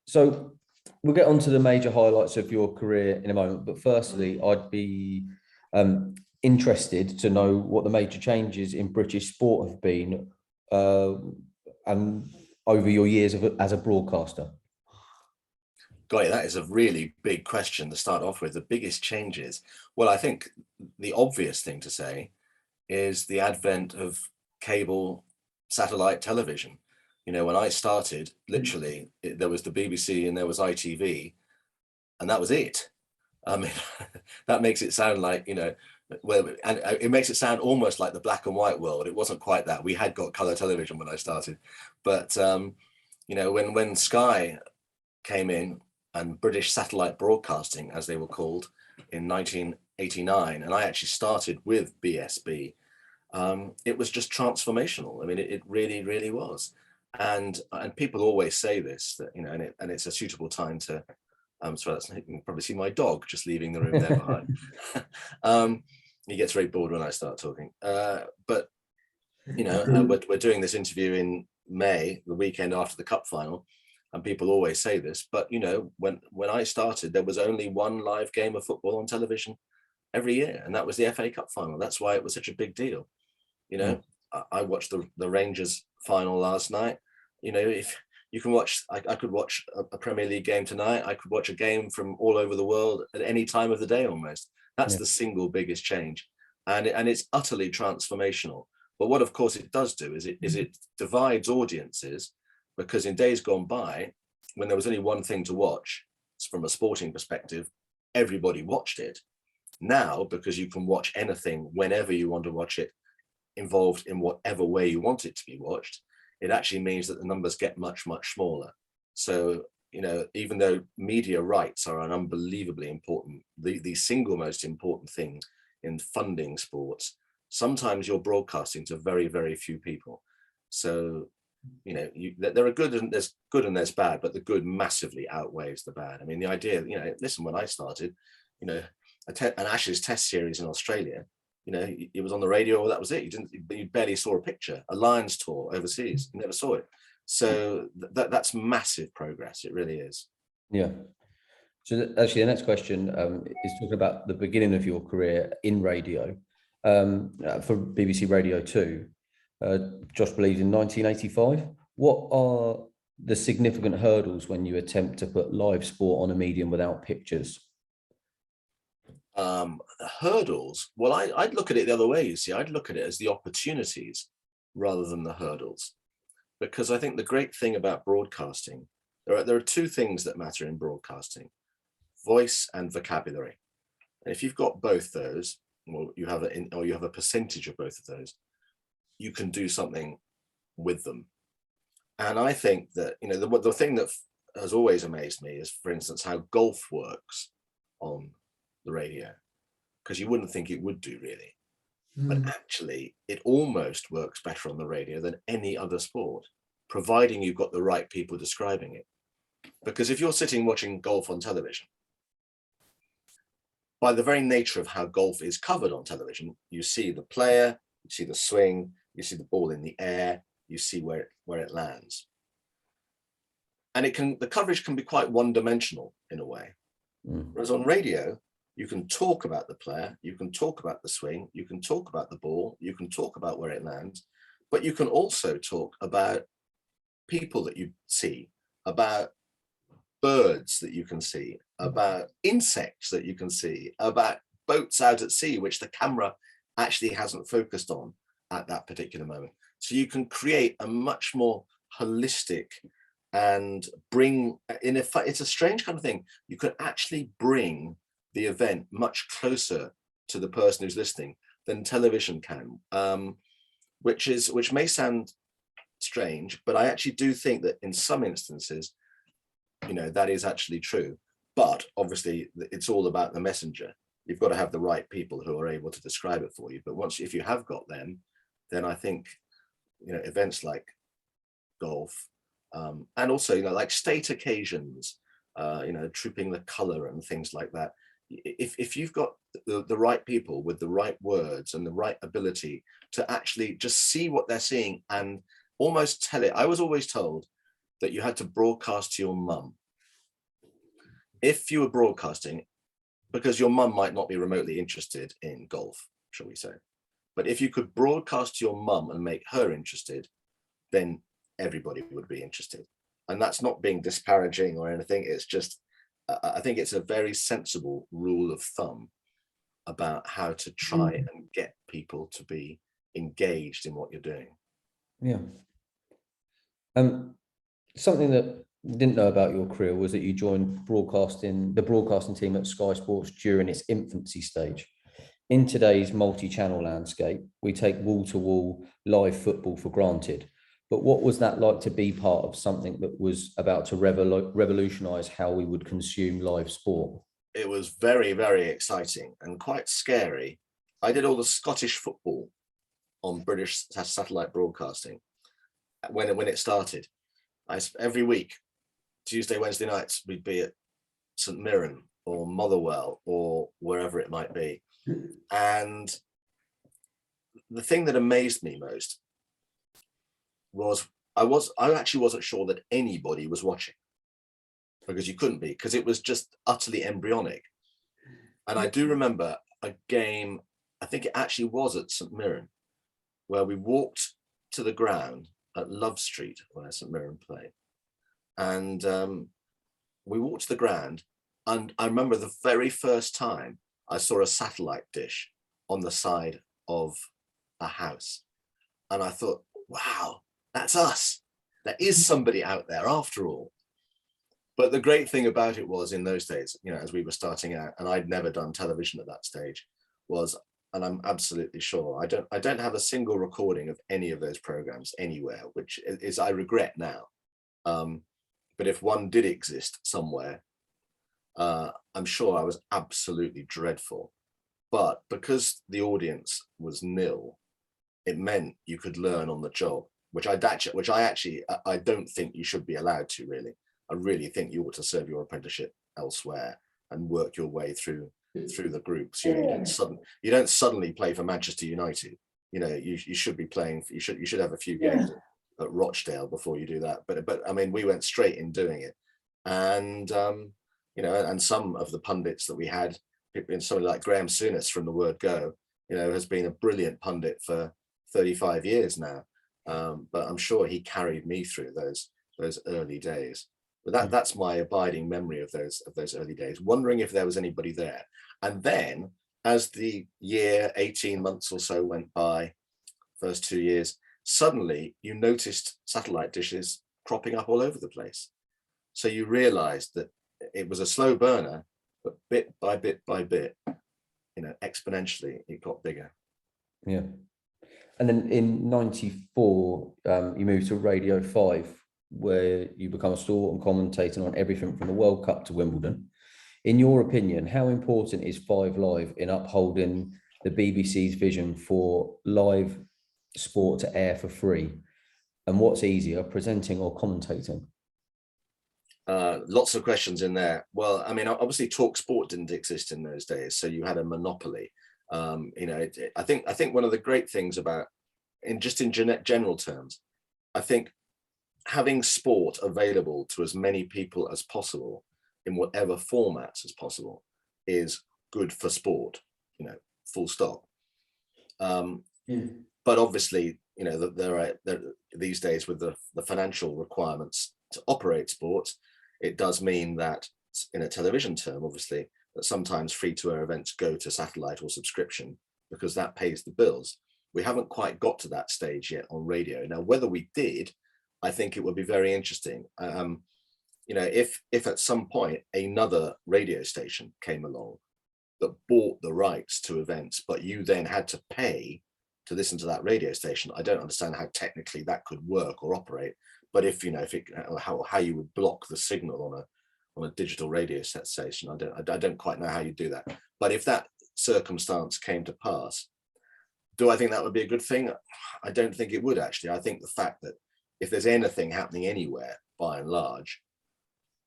So we'll get on to the major highlights of your career in a moment, but firstly, I'd be interested to know what the major changes in British sport have been and over your years as a broadcaster. Golly, that is a really big question to start off with. The biggest changes. Well, I think the obvious thing to say is the advent of cable satellite television. You know, when I started, literally, there was the BBC and there was ITV, and that was it. I mean, that makes it sound like, you know, well, and it makes it sound almost like the black and white world. It wasn't quite that. We had got colour television when I started. But, you know, when Sky came in, and British Satellite Broadcasting, as they were called, in 1989, and I actually started with BSB, it was just transformational. I mean, it really, really was. And people always say this, that, you know, and it's a suitable time to, so that's, you can probably see my dog just leaving the room there behind. He gets very bored when I start talking. But, you know, we're doing this interview in May, the weekend after the cup final. And people always say this, but, you know, when I started, there was only one live game of football on television every year, and that was the FA Cup final. That's why it was such a big deal. You know, I watched the Rangers final last night. You know, if you can watch, I could watch a Premier League game tonight. I could watch a game from all over the world at any time of the day almost. That's the single biggest change. And it's utterly transformational. But what, of course, it does do is it divides audiences. Because in days gone by, when there was only one thing to watch, from a sporting perspective, everybody watched it. Now, because you can watch anything whenever you want to watch it, involved in whatever way you want it to be watched, it actually means that the numbers get much, much smaller. So, you know, even though media rights are an unbelievably important, the single most important thing in funding sports, sometimes you're broadcasting to very, very few people. So, you know, there are good and there's bad, but the good massively outweighs the bad. I mean, the idea, you know, listen, when I started, you know, an Ashes Test series in Australia, you know, it was on the radio. That was it. You barely saw a picture. A Lions tour overseas, you never saw it. So that's massive progress. It really is. Yeah. So actually, the next question is talking about the beginning of your career in radio for BBC Radio 2. Josh believed in 1985. What are the significant hurdles when you attempt to put live sport on a medium without pictures? Hurdles? Well, I'd look at it the other way, you see. I'd look at it as the opportunities rather than the hurdles. Because I think the great thing about broadcasting, there are two things that matter in broadcasting: voice and vocabulary. And if you've got both those, or you have a percentage of both of those, you can do something with them. And I think that, you know, the thing that has always amazed me is, for instance, how golf works on the radio, because you wouldn't think it would do really. But actually, it almost works better on the radio than any other sport, providing you've got the right people describing it. Because if you're sitting watching golf on television, by the very nature of how golf is covered on television, you see the player, you see the swing, you see the ball in the air, you see where it lands. And the coverage can be quite one-dimensional in a way. Whereas on radio, you can talk about the player, you can talk about the swing, you can talk about the ball, you can talk about where it lands, but you can also talk about people that you see, about birds that you can see, about insects that you can see, about boats out at sea, which the camera actually hasn't focused on at that particular moment. So you can create a much more holistic and bring, it's a strange kind of thing. You can actually bring the event much closer to the person who's listening than television can, which may sound strange, but I actually do think that in some instances, you know, that is actually true. But obviously it's all about the messenger. You've got to have the right people who are able to describe it for you. But if you have got them, then I think, you know, events like golf, and also, you know, like state occasions, you know, trooping the color and things like that. If you've got the right people with the right words and the right ability to actually just see what they're seeing and almost tell it. I was always told that you had to broadcast to your mum. if you were broadcasting, because your mum might not be remotely interested in golf, shall we say, but if you could broadcast to your mum and make her interested, then everybody would be interested. And that's not being disparaging or anything. It's just, I think it's a very sensible rule of thumb about how to try and get people to be engaged in what you're doing. Yeah. Something that I didn't know about your career was that you joined the broadcasting team at Sky Sports during its infancy stage. In today's multi-channel landscape, we take wall-to-wall live football for granted. But what was that like to be part of something that was about to revolutionize how we would consume live sport? It was very, very exciting and quite scary. I did all the Scottish football on British satellite broadcasting when it started. Every week, Tuesday, Wednesday nights, we'd be at St Mirren or Motherwell or wherever it might be. And the thing that amazed me most was I actually wasn't sure that anybody was watching, because you couldn't be, because it was just utterly embryonic. And I do remember a game, I think it actually was at St Mirren, where we walked to the ground at Love Street, where St Mirren played. And we walked to the ground, and I remember the very first time I saw a satellite dish on the side of a house. And I thought, wow, that's us. There is somebody out there after all. But the great thing about it was, in those days, you know, as we were starting out, and I'd never done television at that stage, was, and I'm absolutely sure, I don't have a single recording of any of those programs anywhere, which is I regret now. But if one did exist somewhere, I'm sure I was absolutely dreadful. But because the audience was nil, it meant you could learn on the job, which I don't think you should be allowed to, really. I really think you ought to serve your apprenticeship elsewhere and work your way through the groups. You know, you don't suddenly play for Manchester United. You know, you should be playing. You should have a few games at Rochdale before you do that. But I mean, we went straight in doing it, and you know, and some of the pundits that we had, somebody like Graham Souness from The Word Go, you know, has been a brilliant pundit for 35 years now. But I'm sure he carried me through those early days. But that's my abiding memory of those early days, wondering if there was anybody there. And then as the year, 18 months or so went by, first 2 years, suddenly you noticed satellite dishes cropping up all over the place. So you realized that it was a slow burner, but bit by bit by bit, you know, exponentially, it got bigger. Yeah. And then in 94, you moved to Radio 5, where you become a stalwart and commentating on everything from the World Cup to Wimbledon. In your opinion, how important is 5 Live in upholding the BBC's vision for live sport to air for free? And what's easier, presenting or commentating? Lots of questions in there. Well, I mean, obviously TalkSport didn't exist in those days, so you had a monopoly. You know, I think one of the great things about, in general terms, I think having sport available to as many people as possible in whatever formats as possible is good for sport, you know, full stop. But obviously, you know, there these days with the financial requirements to operate sports, it does mean that, in a television term, obviously, that sometimes free-to-air events go to satellite or subscription because that pays the bills. We haven't quite got to that stage yet on radio. Now, whether we did, I think it would be very interesting. You know, if at some point another radio station came along that bought the rights to events, but you then had to pay to listen to that radio station, I don't understand how technically that could work or operate. But if, you know, how you would block the signal on a digital radio set station, I don't quite know how you do that. But if that circumstance came to pass, do I think that would be a good thing? I don't think it would, actually. I think the fact that if there's anything happening anywhere, by and large,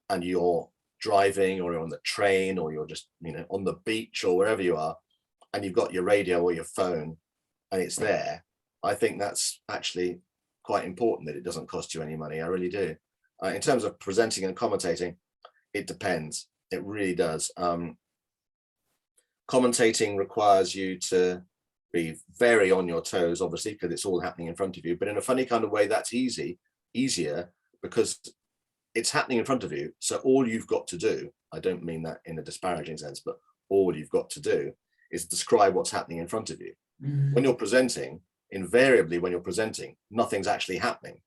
and you're driving or you're on the train or you're just, you know, on the beach or wherever you are, and you've got your radio or your phone and it's there, I think that's actually quite important, that it doesn't cost you any money. I really do. In terms of presenting and commentating, it depends. It really does. Commentating requires you to be very on your toes, obviously, because it's all happening in front of you. But in a funny kind of way, that's easier because it's happening in front of you. So all you've got to do, I don't mean that in a disparaging sense, but all you've got to do is describe what's happening in front of you. When you're presenting, invariably when you're presenting, nothing's actually happening.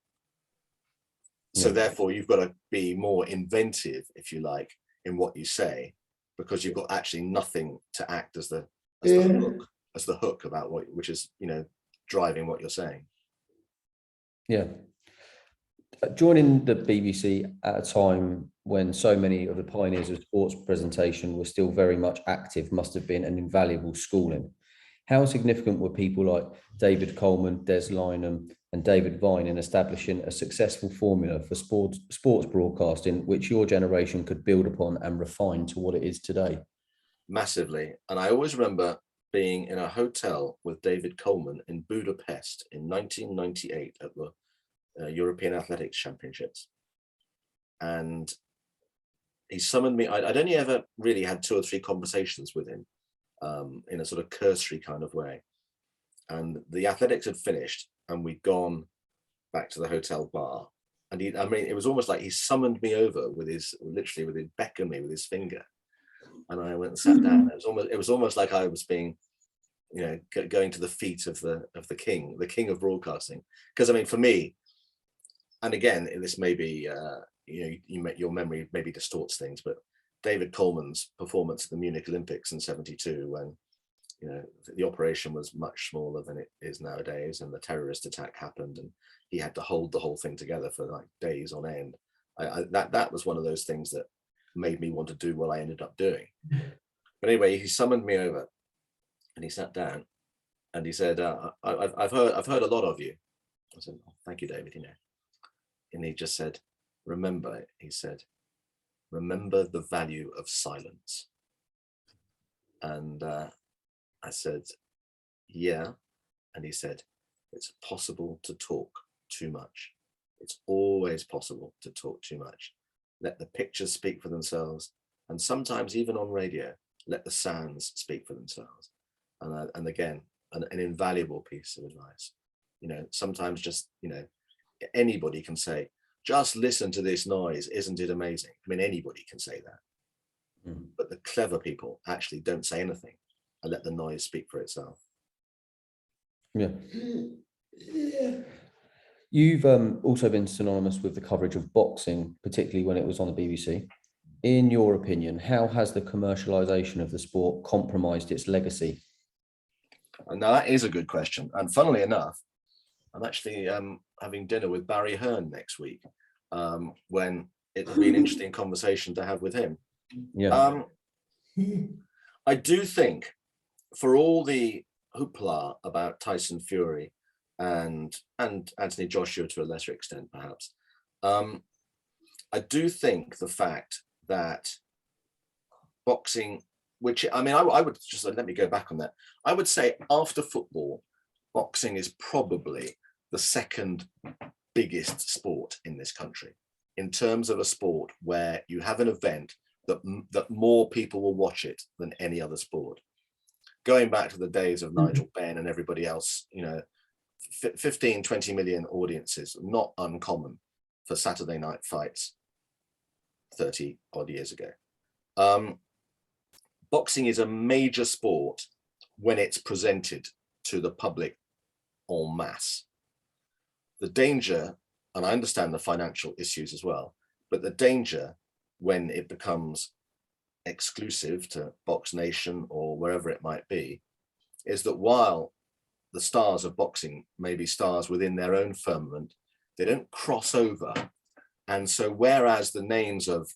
So therefore, you've got to be more inventive, if you like, in what you say, because you've got actually nothing to act as the hook about which is, driving what you're saying. Yeah. Joining the BBC at a time when so many of the pioneers of sports presentation were still very much active must have been an invaluable schooling. How significant were people like David Coleman, Des Lynam, and David Vine in establishing a successful formula for sports broadcasting, which your generation could build upon and refine to what it is today? Massively. And I always remember being in a hotel with David Coleman in Budapest in 1998 at the European Athletics Championships. And he summoned me. I'd only ever really had 2 or 3 conversations with him in a sort of cursory kind of way. And the athletics had finished and we'd gone back to the hotel bar. And it was almost like he summoned me over beckoned me with his finger. And I went and sat down. It was almost like I was being, going to the feet of the king of broadcasting. Because for me, and again, this may be, your memory maybe distorts things, but David Coleman's performance at the Munich Olympics in '72, when the operation was much smaller than it is nowadays, and the terrorist attack happened, and he had to hold the whole thing together for like days on end. That was one of those things that made me want to do what I ended up doing. But anyway, he summoned me over, and he sat down, and he said, "I've heard a lot of you." I said, "Oh, thank you, David." And he just said, "Remember," he said, "remember the value of silence." And I said, "Yeah." And he said, "It's possible to talk too much. It's always possible to talk too much. Let the pictures speak for themselves. And sometimes even on radio, let the sounds speak for themselves." And again, an invaluable piece of advice. Sometimes just, anybody can say, "Just listen to this noise. Isn't it amazing?" Anybody can say that. But the clever people actually don't say anything and let the noise speak for itself. Yeah. You've also been synonymous with the coverage of boxing, particularly when it was on the BBC. In your opinion, how has the commercialization of the sport compromised its legacy? Now, that is a good question. And funnily enough, I'm actually having dinner with Barry Hearn next week, when it would be an interesting conversation to have with him. Yeah. I do think, for all the hoopla about Tyson Fury and Anthony Joshua to a lesser extent, perhaps, I do think the fact that boxing, which I would just, let me go back on that. I would say after football, boxing is probably the second biggest sport in this country, in terms of a sport where you have an event that more people will watch it than any other sport. Going back to the days of Nigel Benn and everybody else, 15, 20 million audiences, not uncommon for Saturday night fights 30 odd years ago. Boxing is a major sport when it's presented to the public en masse. The danger, and I understand the financial issues as well, but the danger when it becomes exclusive to Box Nation or wherever it might be, is that while the stars of boxing may be stars within their own firmament, they don't cross over. And so whereas the names of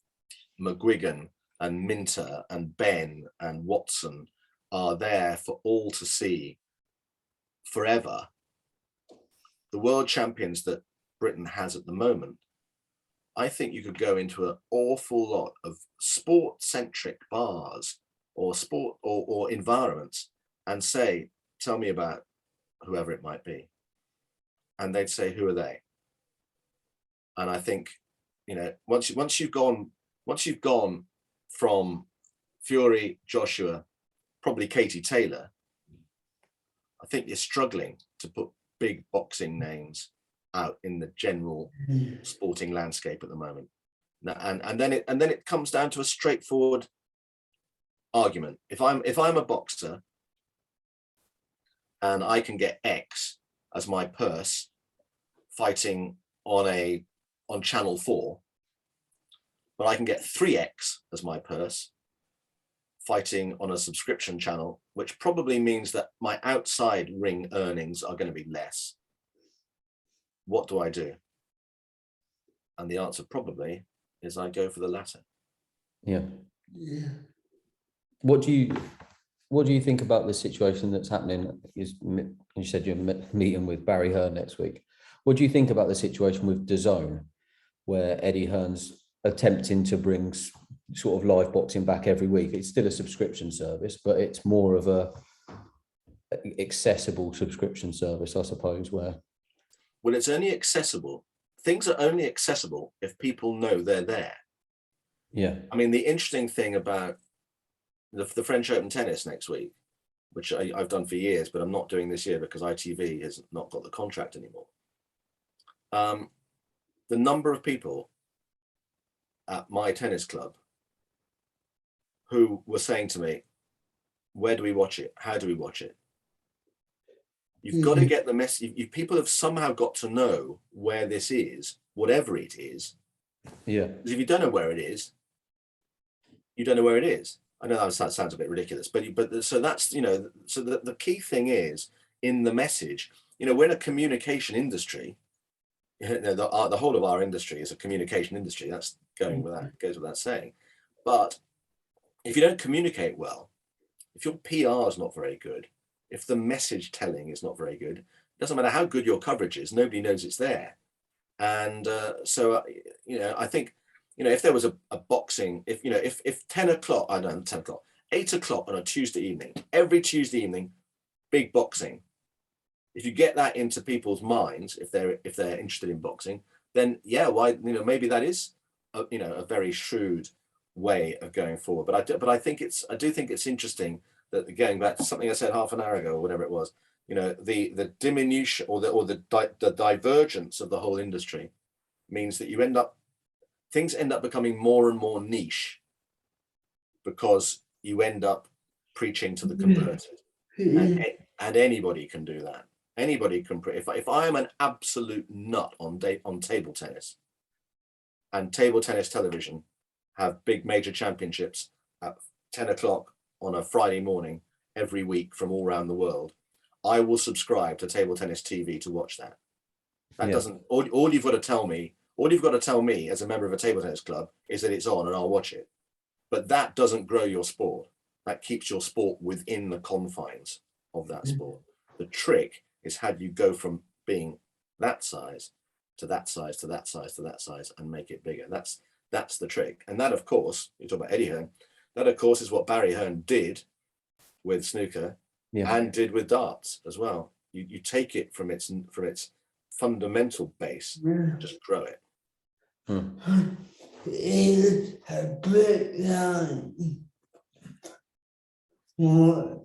McGuigan and Minter and Ben and Watson are there for all to see forever, the world champions that Britain has at the moment, I think you could go into an awful lot of sport-centric bars or sport or environments and say, "Tell me about whoever it might be." And they'd say, "Who are they?" And I think, once you've gone from Fury, Joshua, probably Katie Taylor, I think you're struggling to put big boxing names out in the general sporting landscape at the moment. And then it comes down to a straightforward argument. If I'm a boxer and I can get X as my purse fighting on Channel 4, but I can get 3X as my purse fighting on a subscription channel, which probably means that my outside ring earnings are going to be less. What do I do? And the answer probably is I go for the latter. Yeah. What do you think about the situation that's happening? You said you're meeting with Barry Hearn next week. What do you think about the situation with DAZN, where Eddie Hearn's attempting to bring sort of live boxing back every week? It's still a subscription service, but it's more of a accessible subscription service, I suppose, where... Well, it's only accessible. Things are only accessible if people know they're there. Yeah. I mean, the interesting thing about the French Open tennis next week, which I've done for years, but I'm not doing this year because ITV has not got the contract anymore. The number of people at my tennis club who were saying to me, where do we watch it? How do we watch it? You've got to get the message. People have somehow got to know where this is, whatever it is. Yeah. Because if you don't know where it is, you don't know where it is. I know that sounds a bit ridiculous, but so that's, you know, so the key thing is in the message. You know, we're in a communication industry. You know, the whole of our industry is a communication industry. That's goes without saying. But if you don't communicate well, if your PR is not very good, if the message telling is not very good, it doesn't matter how good your coverage is, nobody knows it's there. And so, you know, I think, you know, if there was a boxing, if 10 o'clock, I don't know, 10 o'clock, 8 o'clock on a Tuesday evening, every Tuesday evening, big boxing. If you get that into people's minds, if they're interested in boxing, then yeah, why, you know, maybe that is a very shrewd way of going forward. But I do think it's interesting that, going back to something I said half an hour ago or whatever it was, you know, the diminution or the divergence of the whole industry means that things end up becoming more and more niche, because you end up preaching to the converted, and anybody can do that. Anybody can. If I am an absolute nut on table tennis, and table tennis television have big major championships at 10 o'clock on a Friday morning every week from all around the world, I will subscribe to table tennis TV to watch that. That doesn't. All you've got to tell me as a member of a table tennis club is that it's on, and I'll watch it. But that doesn't grow your sport. That keeps your sport within the confines of that sport. The trick is how do you go from being that size to that size to that size to that size and make it bigger. That's the trick. And that, of course, you talk about Eddie Hearn, that of course is what Barry Hearn did with snooker and did with darts as well. You take it from its fundamental base, just grow it. Is a breakdown for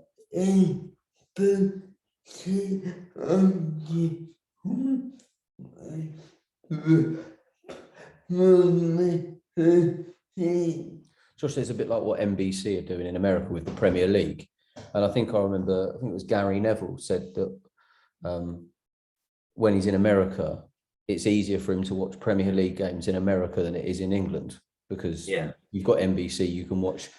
Josh, it's a bit like what NBC are doing in America with the Premier League. And I think it was Gary Neville said that when he's in America, it's easier for him to watch Premier League games in America than it is in England, because you've got NBC, you can watch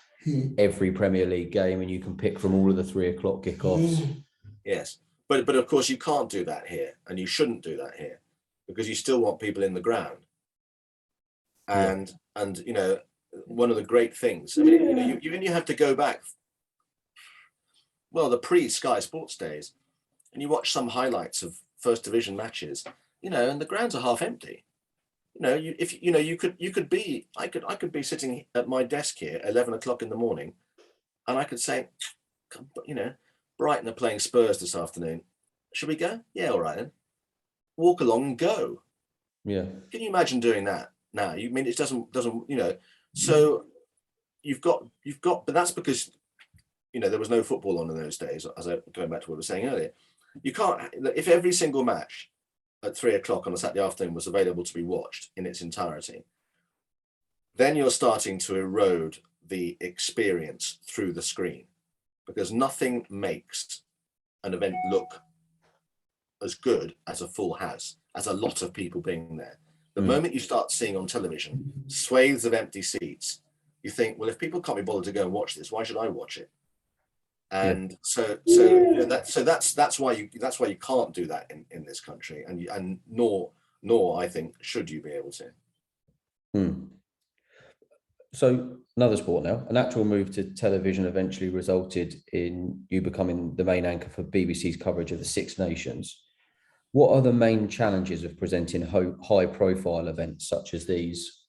every Premier League game and you can pick from all of the 3 o'clock kickoffs. Yes, but of course you can't do that here, and you shouldn't do that here, because you still want people in the ground. And you know, one of the great things, I mean, you know, you have to go back, well, the pre-Sky Sports days, and you watch some highlights of First Division matches, you know, and the grounds are half empty. You know, I could be sitting at my desk here at 11 o'clock in the morning, and I could say, you know, Brighton are playing Spurs this afternoon. Should we go? Yeah, all right then. Walk along and go. Yeah. Can you imagine doing that now? You mean it doesn't, you know, so you've got, but that's because, you know, there was no football on in those days. As I going back to what I was saying earlier, you can't, if every single match at 3 o'clock on a Saturday afternoon was available to be watched in its entirety, then you're starting to erode the experience through the screen, because nothing makes an event look as good as a full house, as a lot of people being there. The moment you start seeing on television swathes of empty seats, you think, well, if people can't be bothered to go and watch this, why should I watch it? And so you know, that's why you can't do that in this country, and nor I think should you be able to. So another sport now, an actual move to television eventually resulted in you becoming the main anchor for BBC's coverage of the Six Nations. What are the main challenges of presenting high profile events such as these?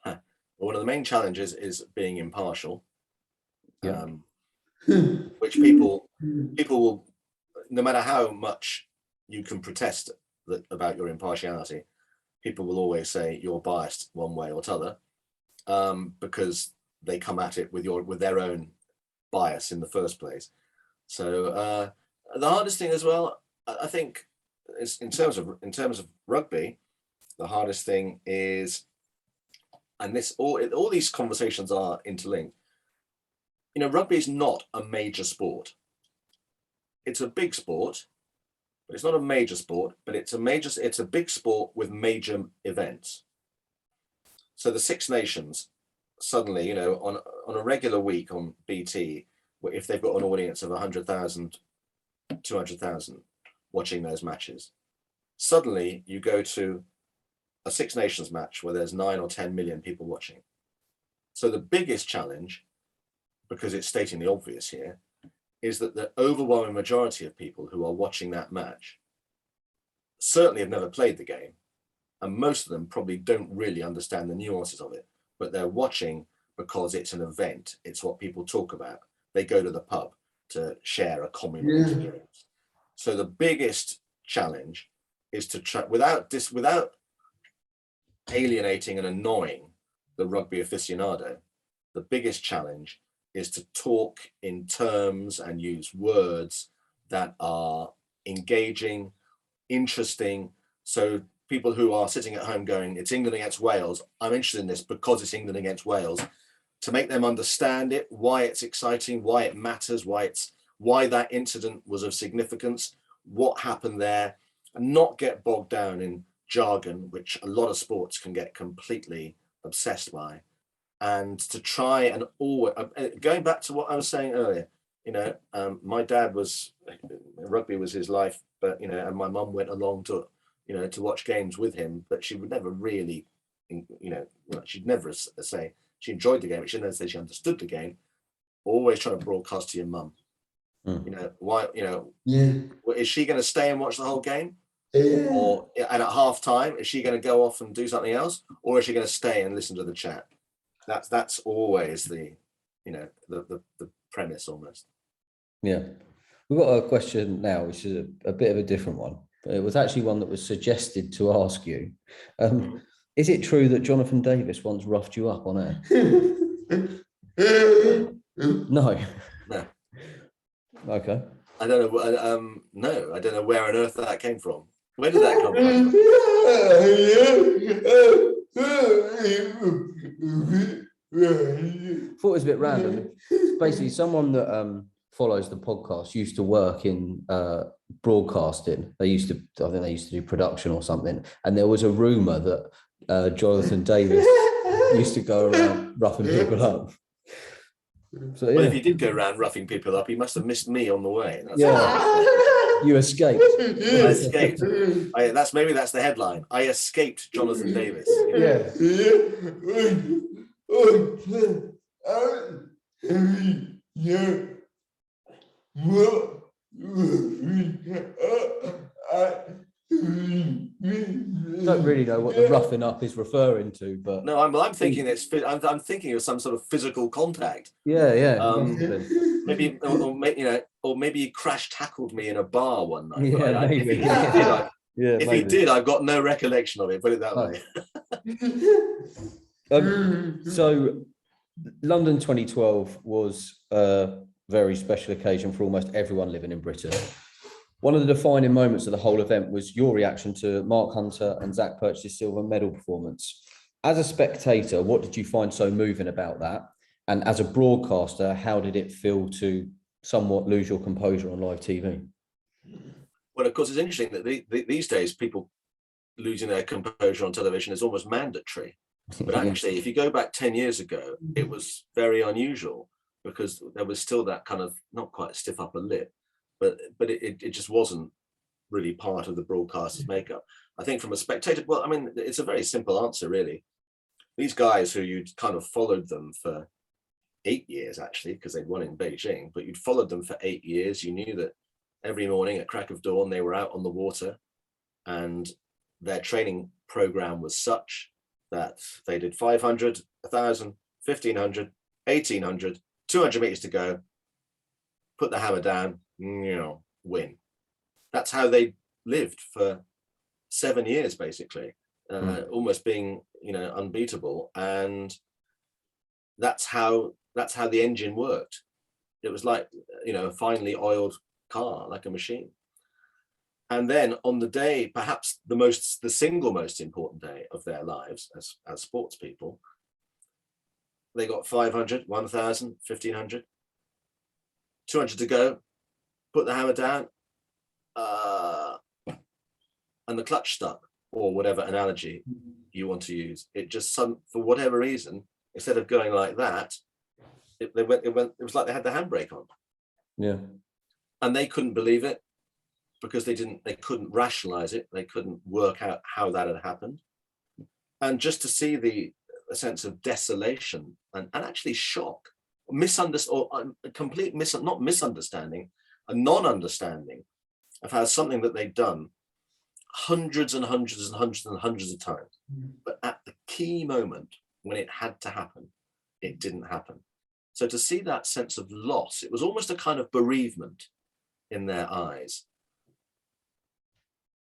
Well, one of the main challenges is being impartial, which people will, no matter how much you can protest about your impartiality, people will always say you're biased one way or t'other, because they come at it with their own bias in the first place. So the hardest thing as well, I think, is in terms of rugby, the hardest thing is, and this all these conversations are interlinked. You know, rugby is not a major sport. It's a big sport, but it's not a major sport. But it's a big sport with major events. So the Six Nations, suddenly, you know, on a regular week on BT, if they've got an audience of 100,000, 200,000 watching those matches, suddenly you go to a Six Nations match where there's 9 or 10 million people watching. So the biggest challenge, because it's stating the obvious here, is that the overwhelming majority of people who are watching that match certainly have never played the game, and most of them probably don't really understand the nuances of it, but they're watching because it's an event. It's what people talk about. They go to the pub to share a common experience. So the biggest challenge is to try, without alienating and annoying the rugby aficionado, the biggest challenge is to talk in terms and use words that are engaging, interesting. So people who are sitting at home going, it's England against Wales, I'm interested in this because it's England against Wales, to make them understand it, why it's exciting, why it matters, why that incident was of significance, what happened there, and not get bogged down in jargon, which a lot of sports can get completely obsessed by. And to try and always, going back to what I was saying earlier, you know, my dad rugby was his life, but, you know, and my mum went along to, you know, to watch games with him, but she would never really, you know, she'd never say she enjoyed the game, but she didn't say she understood the game. Always trying to broadcast to your mum. You know, why, you know, is she going to stay and watch the whole game? Or, and at half time, is she going to go off and do something else? Or is she going to stay and listen to the chat? That's always the, you know, the premise almost. Yeah. We've got a question now, which is a bit of a different one. It was actually one that was suggested to ask you. Is it true that Jonathan Davis once roughed you up on air? No. No. Okay. I don't know. No, I don't know where on earth that came from. Where did that come from? Thought it was a bit random. Basically, someone that follows the podcast used to work in broadcasting. I think they used to do production or something. And there was a rumor that Jonathan Davis used to go around roughing people up. So, well, if he did go around roughing people up, he must have missed me on the way. That's you escaped. I escaped. Maybe that's the headline. I escaped Jonathan Davis. Yeah. Don't really know what the roughing up is referring to, but no, I'm thinking I'm thinking of some sort of physical contact. Yeah. Maybe, or maybe he crash tackled me in a bar one night. Yeah, maybe. If he did, I've got no recollection of it. Put it that way. So London 2012 was a very special occasion for almost everyone living in Britain. One of the defining moments of the whole event was your reaction to Mark Hunter and Zach Purchas's silver medal performance. As a spectator, what did you find so moving about that? And as a broadcaster, how did it feel to somewhat lose your composure on live TV? Well, of course, it's interesting that these days people losing their composure on television is almost mandatory. But actually, if you go back 10 years ago, it was very unusual because there was still that kind of not quite stiff upper lip, but it just wasn't really part of the broadcaster's makeup. I think from a spectator, well, I mean, it's a very simple answer, really. These guys who you'd kind of followed them for 8 years, actually, because they'd won in Beijing, but you'd followed them for 8 years. You knew that every morning at crack of dawn, they were out on the water, and their training program was such that they did 500, 1,000, 1,500, 1,800, 200 meters to go, put the hammer down, win. That's how they lived for 7 years, basically, almost being, unbeatable. And that's how the engine worked. It was like, a finely oiled car, like a machine. And then on the day, perhaps the single most important day of their lives as sports people, they got 500, 1,000, 1,500, 200 to go, put the hammer down, and the clutch stuck, or whatever analogy you want to use. It just, for whatever reason, instead of going like that, it was like they had the handbrake on. Yeah. And they couldn't believe it, because they couldn't rationalize it. They couldn't work out how that had happened. And just to see a sense of desolation and actually shock, not misunderstanding, a non-understanding of how something that they'd done hundreds and hundreds and hundreds and hundreds of times, but at the key moment when it had to happen, it didn't happen. So to see that sense of loss, it was almost a kind of bereavement in their eyes.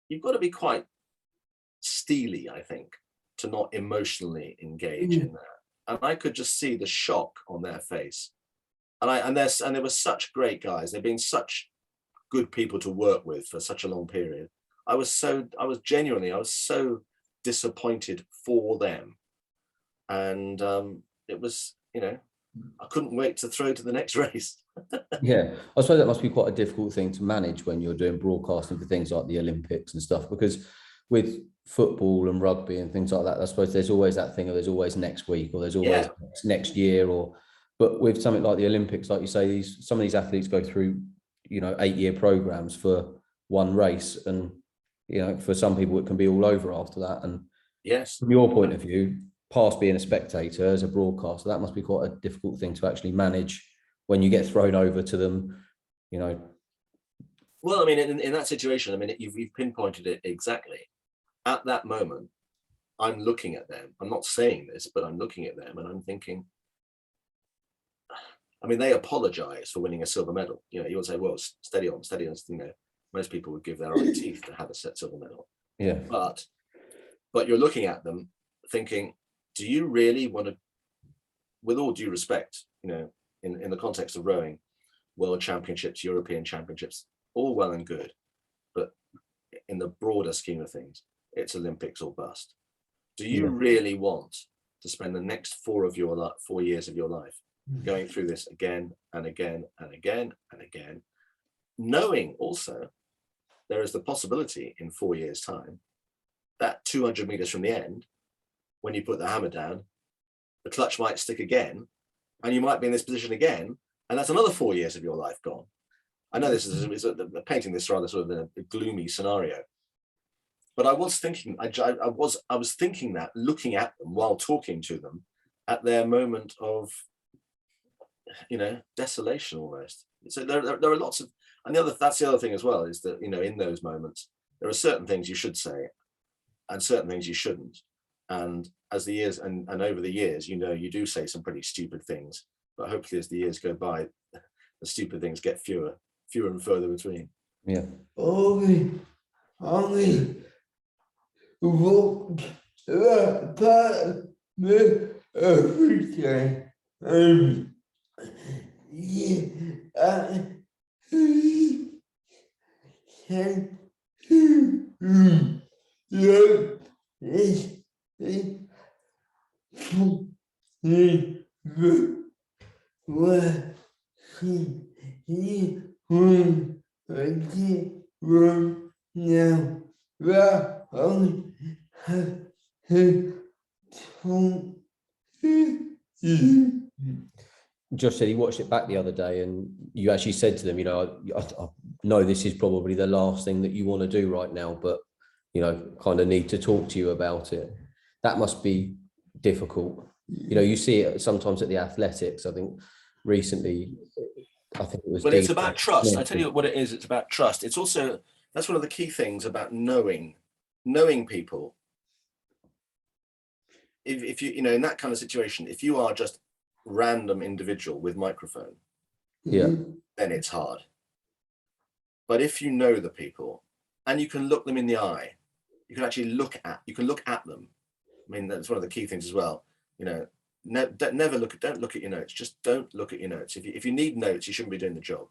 You've got to be quite steely, I think, to not emotionally engage in that. And I could just see the shock on their face. And they were such great guys. They've been such good people to work with for such a long period. I was so disappointed for them. And it was, I couldn't wait to throw to the next race. Yeah, I suppose that must be quite a difficult thing to manage when you're doing broadcasting for things like the Olympics and stuff, because with football and rugby and things like that, I suppose there's always that thing of there's always next week, or there's always next year, but with something like the Olympics, like you say, some of these athletes go through, 8-year programs for one race, and for some people it can be all over after that. And yes, from your point of view, past being a spectator as a broadcaster, that must be quite a difficult thing to actually manage when you get thrown over to them, Well, I mean, in that situation, I mean, you've pinpointed it exactly. At that moment, I'm looking at them. I'm not saying this, but I'm looking at them and I'm thinking, I mean, they apologize for winning a silver medal. You would say, well, steady on. Most people would give their eye teeth to have a silver medal. Yeah. But you're looking at them thinking, do you really want to, with all due respect, in the context of rowing, world championships, European championships, all well and good, but in the broader scheme of things, it's Olympics or bust. Do you really want to spend the next 4 years of your life going through this again and again and again and again, knowing also there is the possibility in 4 years' time that 200 meters from the end, when you put the hammer down, the clutch might stick again, and you might be in this position again, and that's another 4 years of your life gone. I know this is painting this rather sort of a gloomy scenario, but I was thinking, I was thinking that, looking at them while talking to them at their moment of, desolation almost. So there are lots of, and that's the other thing as well, is that, in those moments, there are certain things you should say and certain things you shouldn't. And as the years and over the years, you do say some pretty stupid things, but hopefully as the years go by, the stupid things get fewer and further between. Yeah. Only walked that part me every day. yeah, can, yeah, it's what he wrote now. Well, Josh said he watched it back the other day, and you actually said to them, you know, I know this is probably the last thing that you want to do right now, but you know, kind of need to talk to you about it. That must be difficult. You know, you see it sometimes at the athletics. I think recently, I think it was. Well, it's about trust. I tell you what it is. It's about trust. It's also, that's one of the key things about knowing people. If you, you know, in that kind of situation, if you are just random individual with microphone, Yeah, then it's hard. But if you know the people and you can look them in the eye, you can actually look at them. I mean, that's one of the key things as well. You know, don't look at your notes. Just don't look at your notes. If you need notes, you shouldn't be doing the job.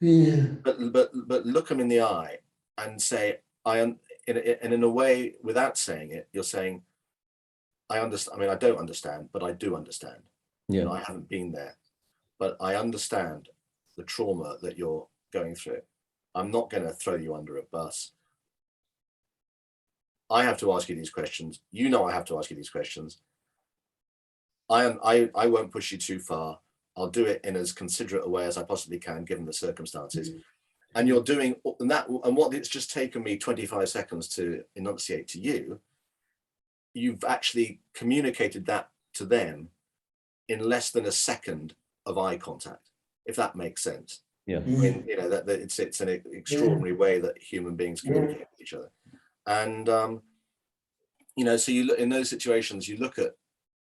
yeah, But look them in the eye and say, and in a way, without saying it, you're saying, I understand. I mean, I don't understand, but I do understand. yeah. You know, I haven't been there, but I understand the trauma that you're going through. I'm not going to throw you under a bus. I have to ask you these questions. You know, I have to ask you these questions. I won't push you too far. I'll do it in as considerate a way as I possibly can, given the circumstances. And you're doing that, and what it's just taken me 25 seconds to enunciate to you, you've actually communicated that to them in less than a second of eye contact, if that makes sense. Yeah. In, you know, that it's an extraordinary way that human beings communicate with each other. And you know, so you look in those situations, you look at,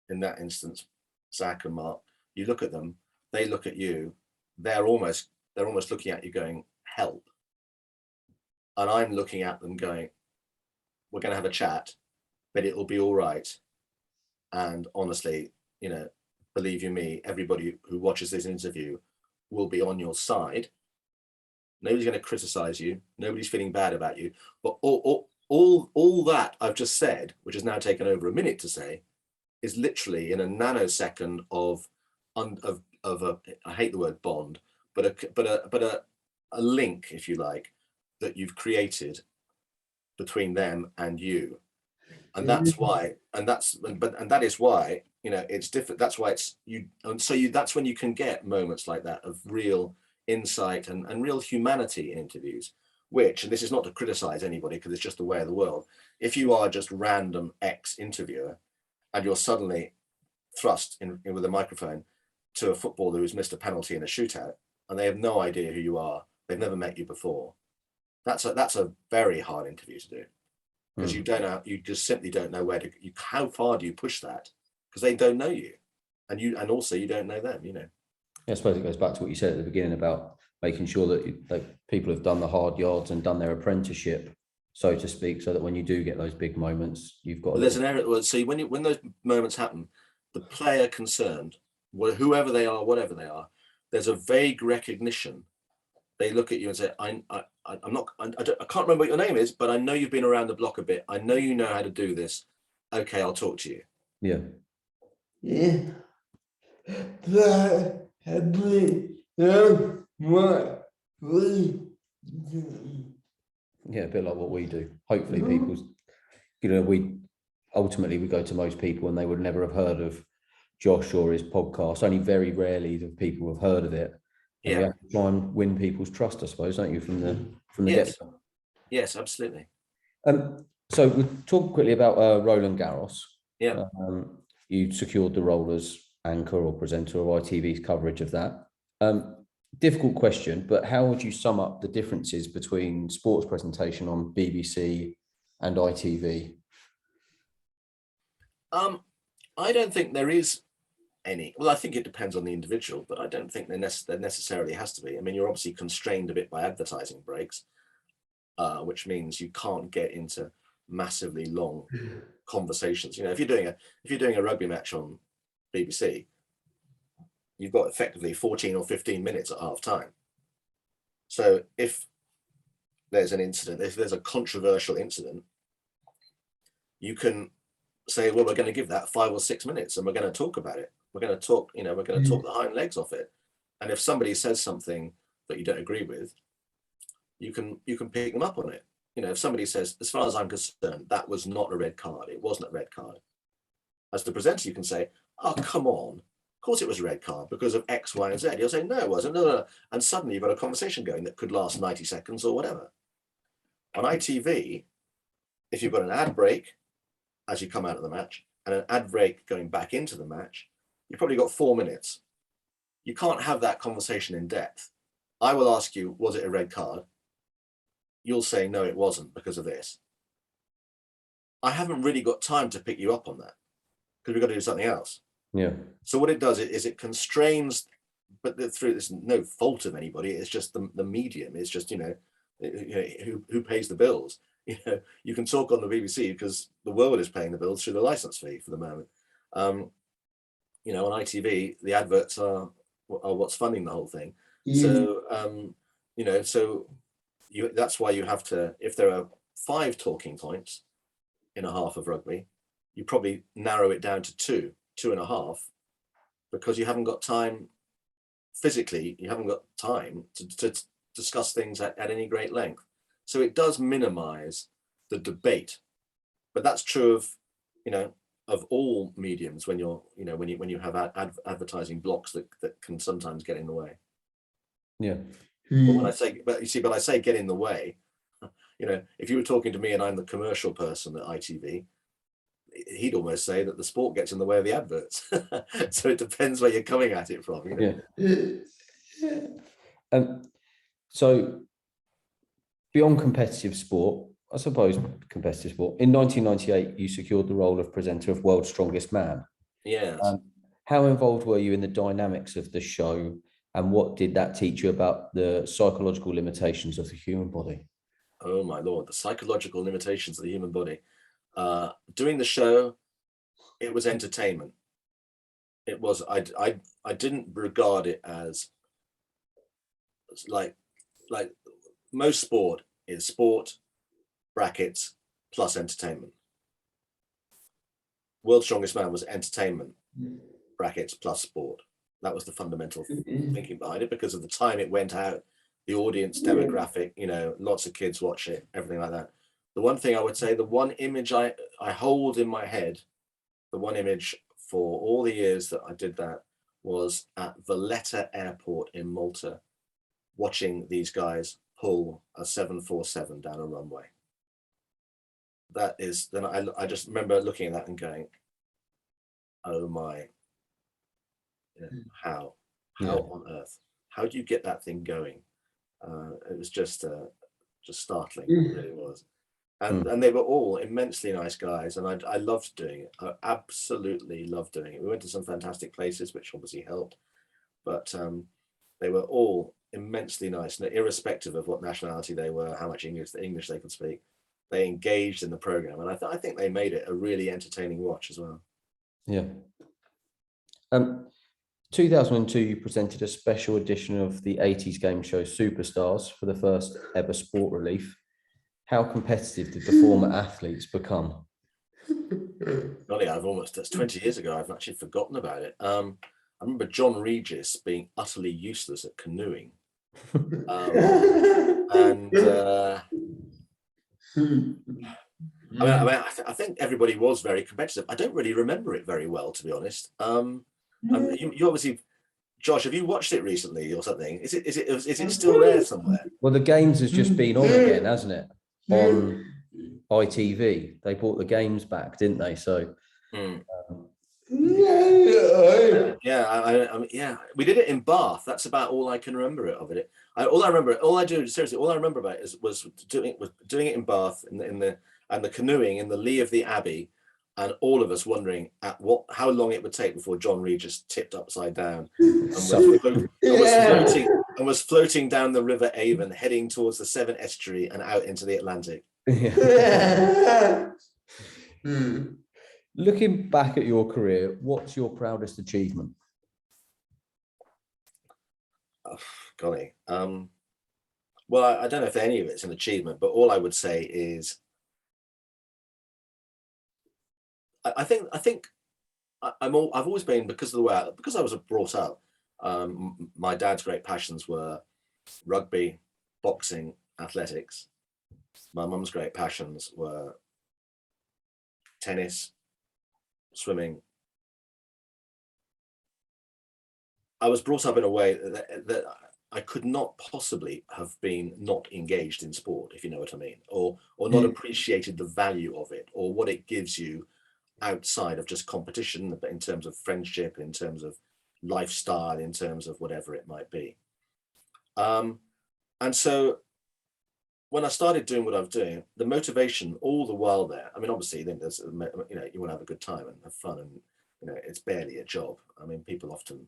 in that instance, Zach and Mark, you look at them, they look at you, they're almost looking at you going, help. And I'm looking at them going, we're going to have a chat, but it will be all right. And honestly, you know, believe you me, everybody who watches this interview will be on your side. Nobody's going to criticize you. Nobody's feeling bad about you. But all that I've just said, which has now taken over a minute to say, is literally in a nanosecond of a, I hate the word bond, but a link, if you like, that you've created between them and you. And that's why, and that is why, you know, it's different. That's why it's you. And so that's when you can get moments like that of real insight and real humanity in interviews, which, and this is not to criticize anybody because it's just the way of the world. If you are just random ex-interviewer and you're suddenly thrust in with a microphone to a footballer who's missed a penalty in a shootout and they have no idea who you are, they've never met you before, that's a very hard interview to do. Because you don't know, you just simply don't know where to, how far do you push that? Because they don't know you, and also you don't know them, you know. I suppose it goes back to what you said at the beginning about making sure that people have done the hard yards and done their apprenticeship, so to speak, so that when you do get those big moments, you've got. Well, there's an area. Well, so when those moments happen, the player concerned, whoever they are, whatever they are, there's a vague recognition. They look at you and say, I'm not, I can't remember what your name is, but I know you've been around the block a bit. I know you know how to do this. Okay, I'll talk to you. Yeah. yeah. But I believe what we do. Yeah, a bit like what we do. Hopefully people's, you know, we go to most people and they would never have heard of Josh or his podcast. Only very rarely do people have heard of it. And Yeah. you have to try and win people's trust, I suppose, don't you, from the Yes. get-go. Yes, absolutely. So we'll talk quickly about Roland Garros. Yeah. You secured the role as anchor or presenter of ITV's coverage of that. Difficult question, but how would you sum up the differences between sports presentation on BBC and ITV? I don't think there is any. Well, I think it depends on the individual, but I don't think there necessarily has to be. I mean, you're obviously constrained a bit by advertising breaks, which means you can't get into massively long conversations. You know, if you're doing a rugby match on BBC, you've got effectively 14 or 15 minutes at half time. So if there's an incident, if there's a controversial incident, you can say, well, we're going to give that 5 or 6 minutes and we're going to talk about it. We're going to talk, we're going to talk the hind legs off it. And if somebody says something that you don't agree with, you can pick them up on it. If somebody says, as far as I'm concerned, that was not a red card, it wasn't a red card. As the presenter, you can say, oh, come on. Of course it was a red card because of X, Y, and Z. You'll say, no, it wasn't. No. And suddenly you've got a conversation going that could last 90 seconds or whatever. On ITV, if you've got an ad break as you come out of the match and an ad break going back into the match, you've probably got 4 minutes. You can't have that conversation in depth. I will ask you, was it a red card? You'll say, no, it wasn't because of this. I haven't really got time to pick you up on that because we've got to do something else. Yeah. So what it does is it constrains, but through this, no fault of anybody. It's just the medium. It's just, who pays the bills. You can talk on the BBC because the world is paying the bills through the license fee for the moment. On ITV, the adverts are what's funding the whole thing. So, that's why you have to, if there are 5 talking points in a half of rugby, you probably narrow it down to 2.5, because you haven't got time physically, you haven't got time to discuss things at any great length. So it does minimize the debate, but that's true of all mediums when you're, when you have advertising blocks that can sometimes get in the way. Yeah. But I say get in the way, if you were talking to me and I'm the commercial person at ITV, he'd almost say that the sport gets in the way of the adverts. So it depends where you're coming at it from. So beyond competitive sport, I suppose competitive sport, in 1998, you secured the role of presenter of World's Strongest Man. Yes. How involved were you in the dynamics of the show, and what did that teach you about the psychological limitations of the human body? Oh my Lord, the psychological limitations of the human body. Doing the show, it was entertainment. It was, I didn't regard it as like most sport is sport brackets plus entertainment. World's Strongest Man was entertainment brackets plus sport. That was the fundamental thinking behind it, because of the time it went out, the audience demographic, lots of kids watch it, everything like that. The one thing I would say, the one image I hold in my head, the one image for all the years that I did that, was at Valletta Airport in Malta, watching these guys pull a 747 down a runway. That is, then I just remember looking at that and going, oh my, how on earth? How do you get that thing going? It was just startling, it really was. And they were all immensely nice guys, and I loved doing it. I absolutely loved doing it. We went to some fantastic places, which obviously helped, but they were all immensely nice, and irrespective of what nationality they were, how much English they could speak, they engaged in the program, and I think they made it a really entertaining watch as well. Yeah. 2002, you presented a special edition of the 80s game show Superstars for the first ever Sport Relief. How competitive did the former athletes become? Golly, that's 20 years ago. I've actually forgotten about it. I remember John Regis being utterly useless at canoeing. I think everybody was very competitive. I don't really remember it very well, to be honest. You obviously, Josh, have you watched it recently or something? Is it still there somewhere? Well, the games has just been on again, hasn't it? On ITV, they brought the games back, didn't they? So, yeah, we did it in Bath. That's about all I can remember of it. All I remember about it was doing it in Bath and the canoeing in the lee of the Abbey, and all of us wondering how long it would take before John Regis tipped upside down and was floating down the River Avon, heading towards the Severn Estuary and out into the Atlantic. Looking back at your career, what's your proudest achievement? Oh, golly. Well, I don't know if any of it's an achievement, but all I would say is I think I've always been, because of the way because I was brought up. My dad's great passions were rugby, boxing, athletics. My mum's great passions were tennis, swimming. I was brought up in a way that I could not possibly have been not engaged in sport, if you know what I mean, or not appreciated the value of it or what it gives you outside of just competition, but in terms of friendship, in terms of lifestyle, in terms of whatever it might be. And so when I started doing what I was doing, the motivation all the while there, I mean, obviously then there's, you know, you want to have a good time and have fun, and, you know, it's barely a job. I mean, people often,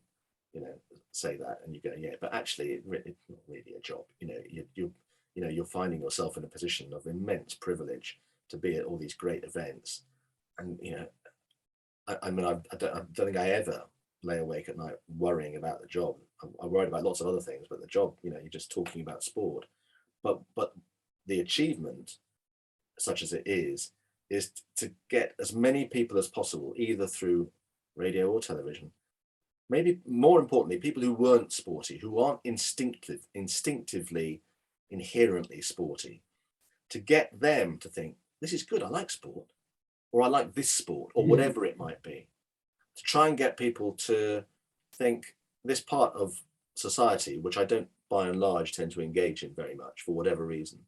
you know, say that and you go, yeah, but actually it's not really a job. You know, you're finding yourself in a position of immense privilege to be at all these great events. And, you know, I mean, I don't think I ever lay awake at night worrying about the job. I worried about lots of other things, but the job, you know, you're just talking about sport. But the achievement, such as it is to get as many people as possible, either through radio or television, maybe more importantly, people who weren't sporty, who aren't instinctively, inherently sporty, to get them to think, this is good, I like sport, or I like this sport, or whatever it might be. To try and get people to think this part of society, which I don't by and large tend to engage in very much for whatever reason,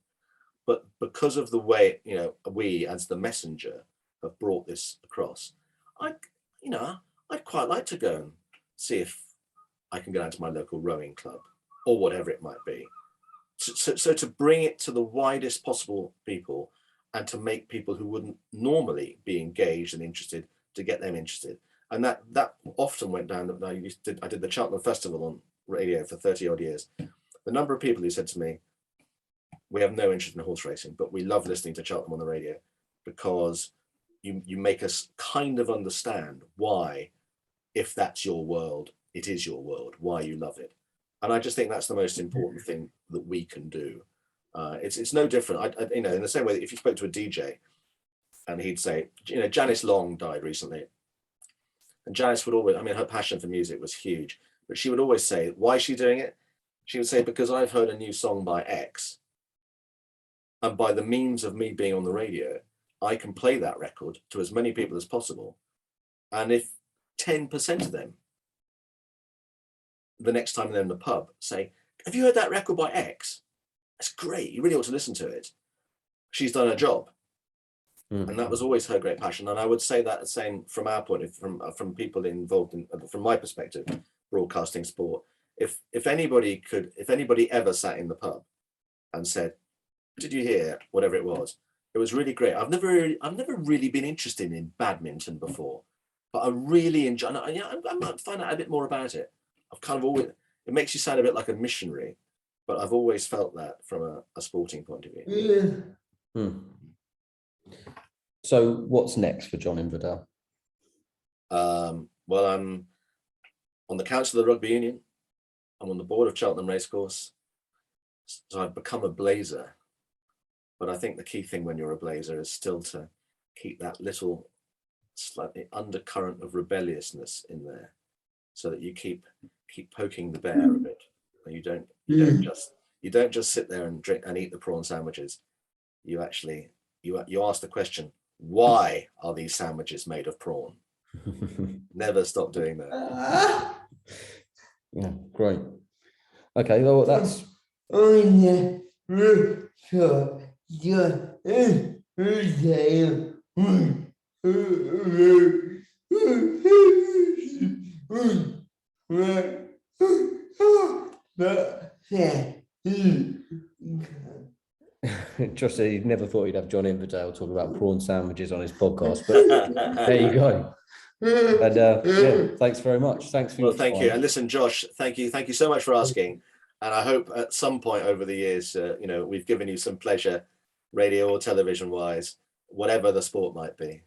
but because of the way, you know, we as the messenger have brought this across, I'd quite like to go and see if I can go down to my local rowing club or whatever it might be. So to bring it to the widest possible people and to make people who wouldn't normally be engaged and interested, to get them interested. And that often went down. I did the Cheltenham Festival on radio for 30 odd years. The number of people who said to me, we have no interest in horse racing, but we love listening to Cheltenham on the radio because you make us kind of understand why, if that's your world, it is your world, why you love it. And I just think that's the most important thing that we can do. It's no different. You know, in the same way that if you spoke to a DJ and he'd say, you know, Janice Long died recently. And Janice would always, I mean, her passion for music was huge, but she would always say, why is she doing it? She would say, because I've heard a new song by X. And by the means of me being on the radio, I can play that record to as many people as possible. And if 10% of them, the next time they're in the pub, say, have you heard that record by X? That's great. You really ought to listen to it. She's done her job. And that was always her great passion. And I would say that the same from our point of view, from people involved in, from my perspective, broadcasting sport. If anybody ever sat in the pub and said, did you hear whatever it was? It was really great. I've never really been interested in badminton before, but I really enjoy. I might find out a bit more about it. I've kind of always. It makes you sound a bit like a missionary, but I've always felt that from a sporting point of view. So, what's next for John Inverdale? Well, I'm on the council of the Rugby Union. I'm on the board of Cheltenham Racecourse, so I've become a blazer. But I think the key thing when you're a blazer is still to keep that little slightly undercurrent of rebelliousness in there, so that you keep poking the bear a bit. And you don't just sit there and drink and eat the prawn sandwiches. You actually you ask the question, why are these sandwiches made of prawn? Never stop doing that. Yeah, great. Okay, well that's Josh said he never thought he'd have John Inverdale talking about prawn sandwiches on his podcast, but there you go. And yeah, thanks very much. Thanks for Well, your thank time. you. And listen, Josh, thank you so much for asking. And I hope at some point over the years, you know, we've given you some pleasure, radio or television wise, whatever the sport might be.